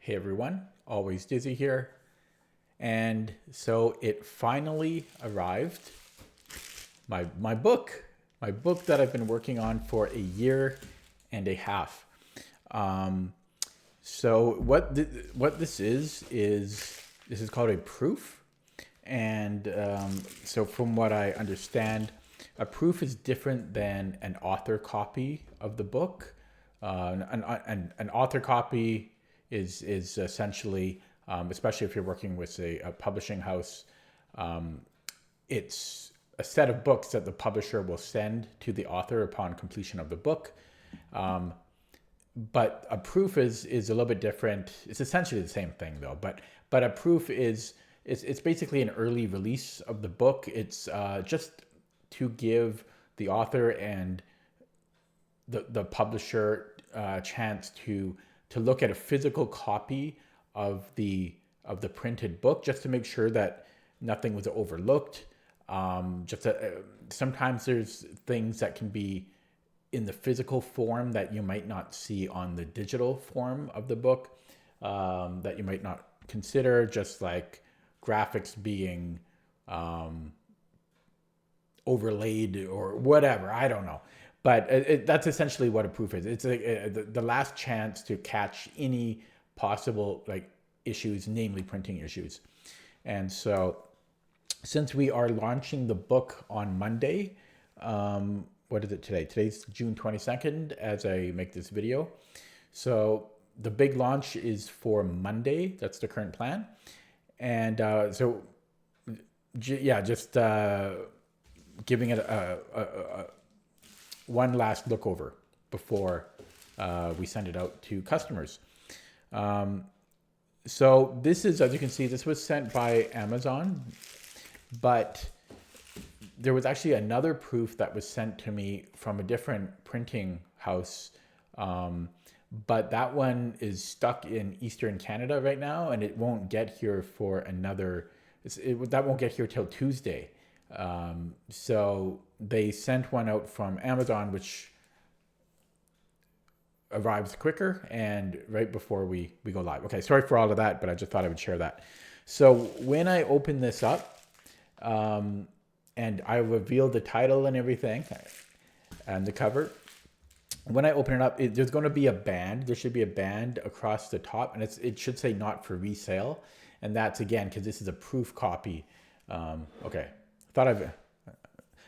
Hey everyone, always Dizzy here. And so it finally arrived. My book, my book that I've been working on for a year and a half. Um, so what this is this is called a proof. And so from what I understand, a proof is different than an author copy of the book. An author copy is essentially, especially if you're working with a publishing house, it's a set of books that the publisher will send to the author upon completion of the book. But a proof is a little bit different. It's essentially the same thing though. But a proof is it's basically an early release of the book. It's just to give the author and the publisher chance to look at a physical copy of the printed book, just to make sure that nothing was overlooked. Sometimes there's things that can be in the physical form that you might not see on the digital form of the book, that you might not consider, just like graphics being overlaid or whatever. I don't know. But that's essentially what a proof is. It's the last chance to catch any possible issues, namely printing issues. And so since we are launching the book on Monday, what is it today? Today's June 22nd as I make this video. So the big launch is for Monday. That's the current plan. And just giving it a one last look over before we send it out to customers. So this is, as you can see, this was sent by Amazon, but there was actually another proof that was sent to me from a different printing house. But that one is stuck in Eastern Canada right now, and it won't get here for that won't get here till Tuesday. So they sent one out from Amazon, which arrives quicker and right before we go live. Okay, sorry for all of that, but I just thought I would share that. So when I open this up, and I reveal the title and everything and the cover, when I open it up, there's going to be a band. There should be a band across the top, and it should say "not for resale," and that's again because this is a proof copy. Okay,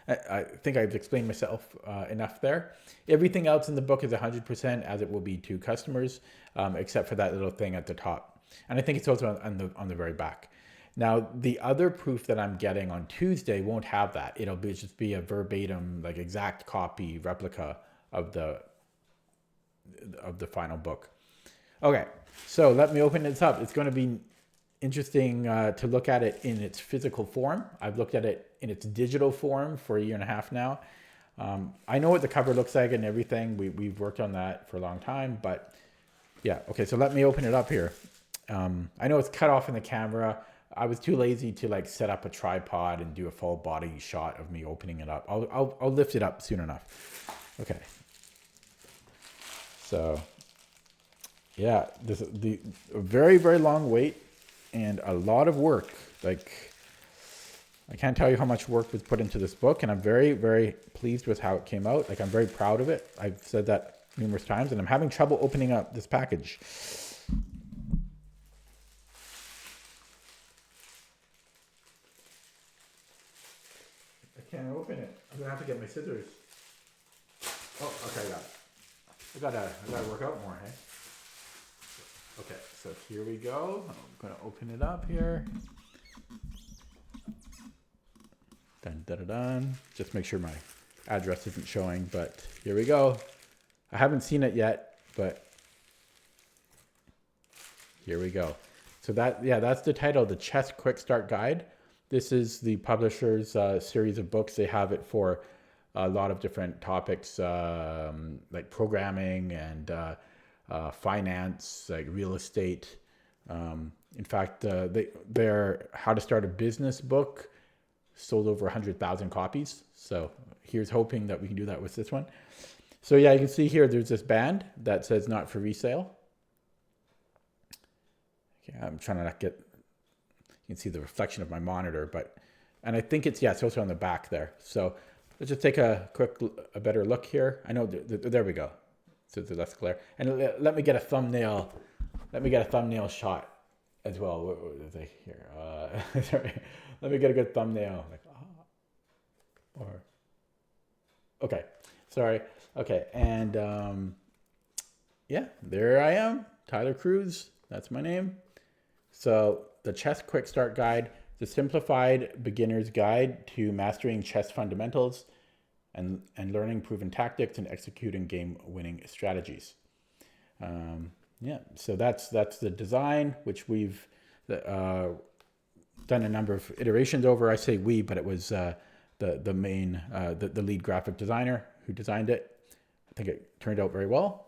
I think I've explained myself enough there. Everything else in the book is 100% as it will be to customers, except for that little thing at the top. And I think it's also on the very back. Now, the other proof that I'm getting on Tuesday won't have that. It'll just be a verbatim, exact copy replica of the final book. Okay, so let me open this up. It's going to be interesting to look at it in its physical form. I've looked at it in its digital form for a year and a half now. I know what the cover looks like and everything. We've worked on that for a long time, but yeah. Okay, so let me open it up here. I know it's cut off in the camera. I was too lazy to set up a tripod and do a full body shot of me opening it up. I'll lift it up soon enough. Okay. So yeah, this is a very, very long wait and a lot of work. I can't tell you how much work was put into this book, and I'm very, very pleased with how it came out. I'm very proud of it. I've said that numerous times, and I'm having trouble opening up this package. I can't open it. I'm gonna have to get my scissors. Oh, okay, I got it. I gotta work out more, hey? Okay, so here we go. I'm gonna open it up here. Dun, dun, dun, dun. Just make sure my address isn't showing, but here we go. I haven't seen it yet, but here we go. So that's the title, The Chess Quick Start Guide. This is the publisher's series of books. They have it for a lot of different topics, like programming and finance, like real estate. In fact, their How to Start a Business book sold over 100,000 copies. So here's hoping that we can do that with this one. So yeah, you can see here, there's this band that says "not for resale." Yeah, I'm trying to not get, you can see the reflection of my monitor, and I think it's also on the back there. So let's just take a better look here. I know, there we go. So that's clear. And let me get a thumbnail. Let me get a thumbnail shot as well. What is it here? Sorry. Let me get a good thumbnail. Okay. Sorry. Okay. And yeah, there I am. Tyler Cruz. That's my name. So the Chess Quick Start Guide, the simplified beginner's guide to mastering chess fundamentals and learning proven tactics and executing game-winning strategies. Yeah, so that's the design, which we've done a number of iterations over. I say we, but it was the main the lead graphic designer who designed it. I think it turned out very well.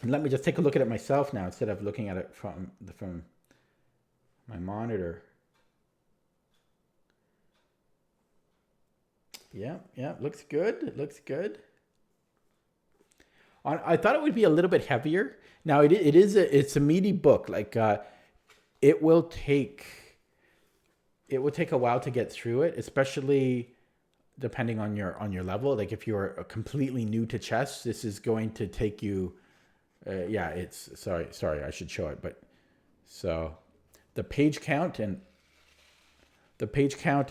And let me just take a look at it myself now instead of looking at it from my monitor. Yeah, looks good. It looks good. I thought it would be a little bit heavier. Now it's a meaty book. Like it will take a while to get through it, especially depending on your level. Like if you're completely new to chess, this is going to take you. It's sorry, I should show it. But so the page count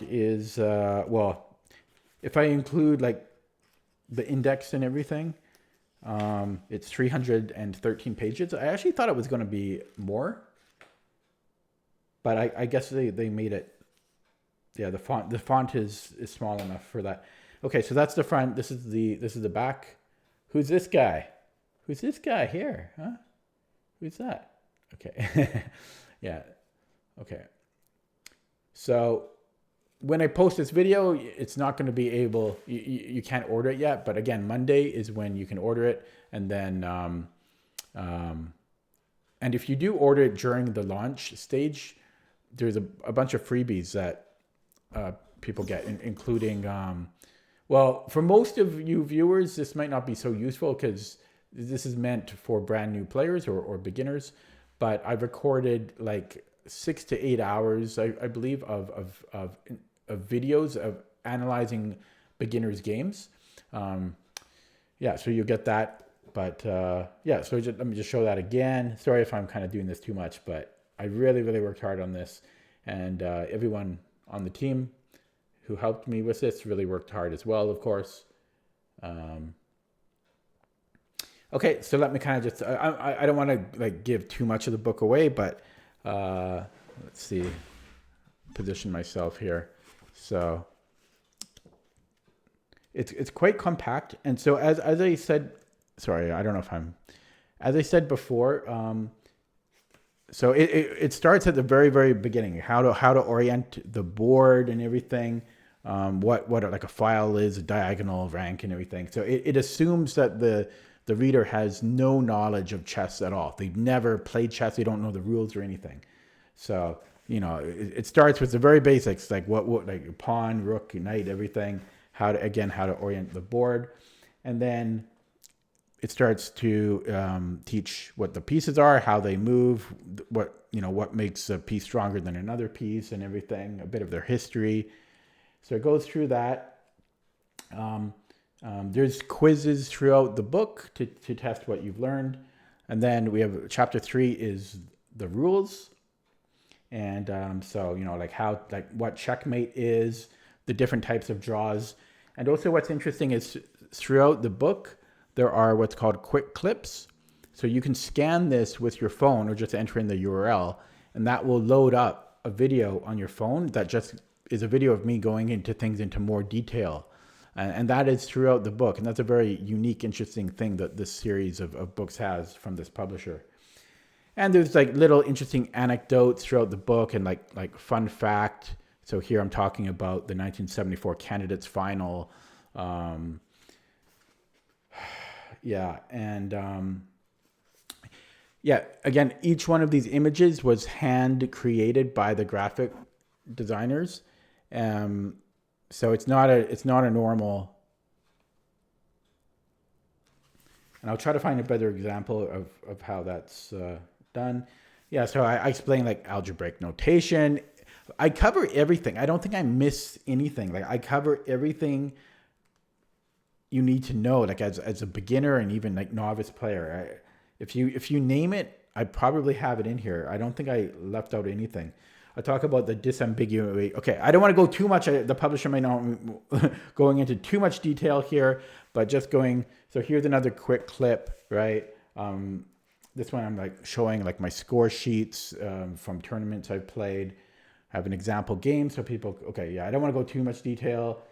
is well, if I include like the index and everything, it's 313 pages. I actually thought it was going to be more, but I guess they made it. Yeah, the font is small enough for that. Okay, so that's the front. This is the back. Who's this guy? Who's this guy here? Huh? Who's that? Okay. Yeah. Okay. So when I post this video, it's not going to be able, you can't order it yet, but again, Monday is when you can order it. And then, and if you do order it during the launch stage, there's a bunch of freebies that people get, including, well, for most of you viewers, this might not be so useful because this is meant for brand new players or beginners, but I've recorded like 6 to 8 hours, I believe, of videos of analyzing beginners' games. Yeah, so you'll get that. But yeah, so let me just show that again. Sorry if I'm kind of doing this too much, but I really, really worked hard on this. And everyone on the team who helped me with this really worked hard as well, of course. Okay, so let me kind of just, I don't want to like give too much of the book away, but let's see, position myself here. So it's quite compact. And so as I said, sorry, I don't know if as I said before, so it starts at the very, very beginning, how to orient the board and everything, what like a file is, a diagonal, rank and everything. So it assumes that the reader has no knowledge of chess at all. They've never played chess. They don't know the rules or anything. So, you know, it starts with the very basics, like what like pawn, rook, knight, everything, how to orient the board. And then it starts to teach what the pieces are, how they move, what makes a piece stronger than another piece and everything, a bit of their history. So it goes through that. There's quizzes throughout the book to test what you've learned. And then we have chapter 3 is the rules. And so, like what checkmate is, the different types of draws. And also what's interesting is throughout the book, there are what's called quick clips. So you can scan this with your phone or just enter in the URL, and that will load up a video on your phone that just is a video of me going into things into more detail. And that is throughout the book. And that's a very unique, interesting thing that this series of books has from this publisher. And there's like little interesting anecdotes throughout the book and like fun fact. So here I'm talking about the 1974 candidates final. Yeah. And yeah, again, each one of these images was hand created by the graphic designers. So it's not a normal, and I'll try to find a better example of how that's done. Yeah, so I explain like algebraic notation. I cover everything. I don't think I miss anything. Like I cover everything you need to know, like as a beginner and even like novice player. If you name it, I probably have it in here. I don't think I left out anything. I talk about the disambiguity. Okay, I don't want to go too much. The publisher may not going into too much detail here, but just going. So here's another quick clip, right? This one I'm like showing like my score sheets from tournaments I've played. I have an example game so people. Okay, yeah, I don't want to go too much detail.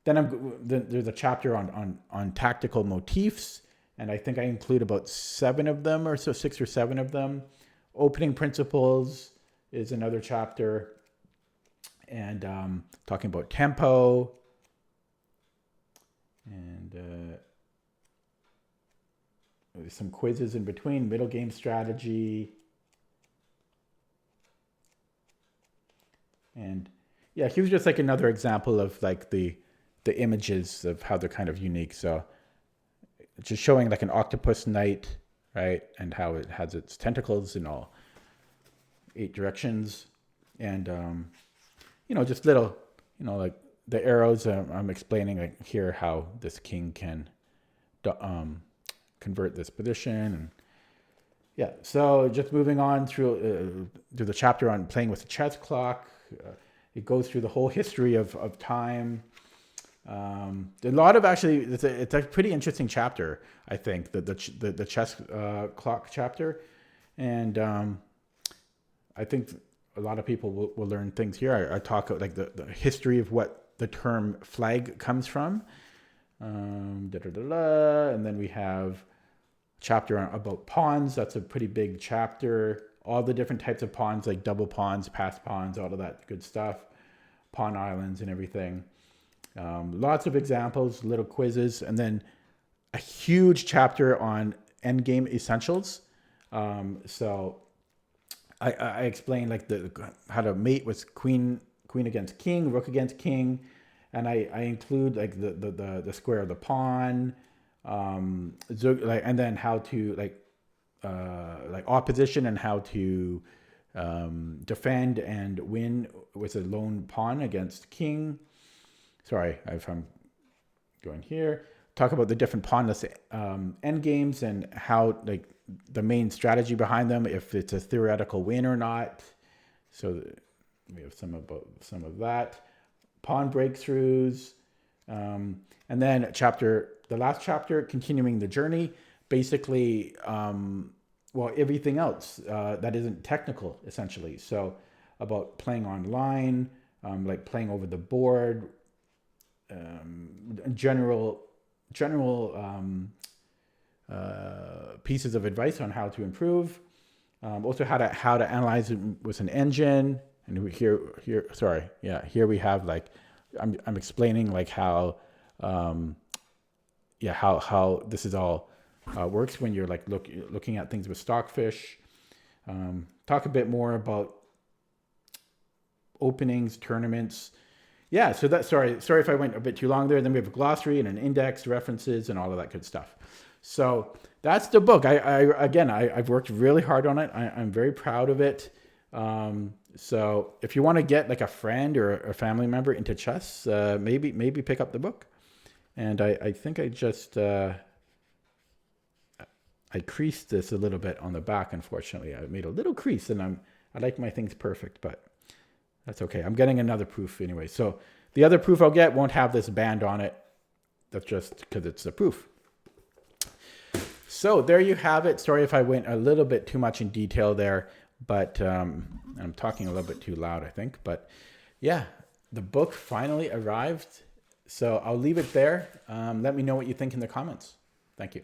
Then there's a chapter on tactical motifs, and I think I include about 7 of them or so, 6 or 7 of them. Opening principles is another chapter, and talking about tempo, and there's some quizzes in between, middle game strategy, and yeah, here's just like another example of like the images of how they're kind of unique. So just showing like an octopus knight, right? And how it has its tentacles in all 8 directions. And, just little, like the arrows, I'm explaining like here how this king can convert this position. And yeah, so just moving on through the chapter on playing with the chess clock. It goes through the whole history of time. A lot of actually, it's a pretty interesting chapter, I think, the chess clock chapter, and I think a lot of people will learn things here. I talk like the history of what the term flag comes from, and then we have a chapter about pawns. That's a pretty big chapter. All the different types of pawns, like double pawns, pass pawns, all of that good stuff, pawn islands and everything. Lots of examples, little quizzes, and then a huge chapter on endgame essentials. So I explained like how to mate with queen against king, rook against king, and I include like the square of the pawn, and then how to like opposition and how to defend and win with a lone pawn against king. Sorry, if I'm going here. Talk about the different pawnless end games and how like the main strategy behind them, if it's a theoretical win or not. So we have some of that. Pawn breakthroughs, and then the last chapter, continuing the journey. Basically, everything else that isn't technical, essentially. So about playing online, like playing over the board. General pieces of advice on how to improve. Also how to analyze it with an engine. And here we have like I'm explaining like how this is all works when you're like looking at things with Stockfish. Talk a bit more about openings, tournaments. Yeah, so sorry if I went a bit too long there. Then we have a glossary and an index, references, and all of that good stuff. So that's the book. I've worked really hard on it. I'm very proud of it. So if you want to get like a friend or a family member into chess, maybe pick up the book. And I think I just I creased this a little bit on the back. Unfortunately, I made a little crease, and I like my things perfect, but that's okay. I'm getting another proof anyway. So the other proof I'll get won't have this band on it. That's just because it's a proof. So there you have it. Sorry if I went a little bit too much in detail there, but I'm talking a little bit too loud, I think. But yeah, the book finally arrived. So I'll leave it there. Let me know what you think in the comments. Thank you.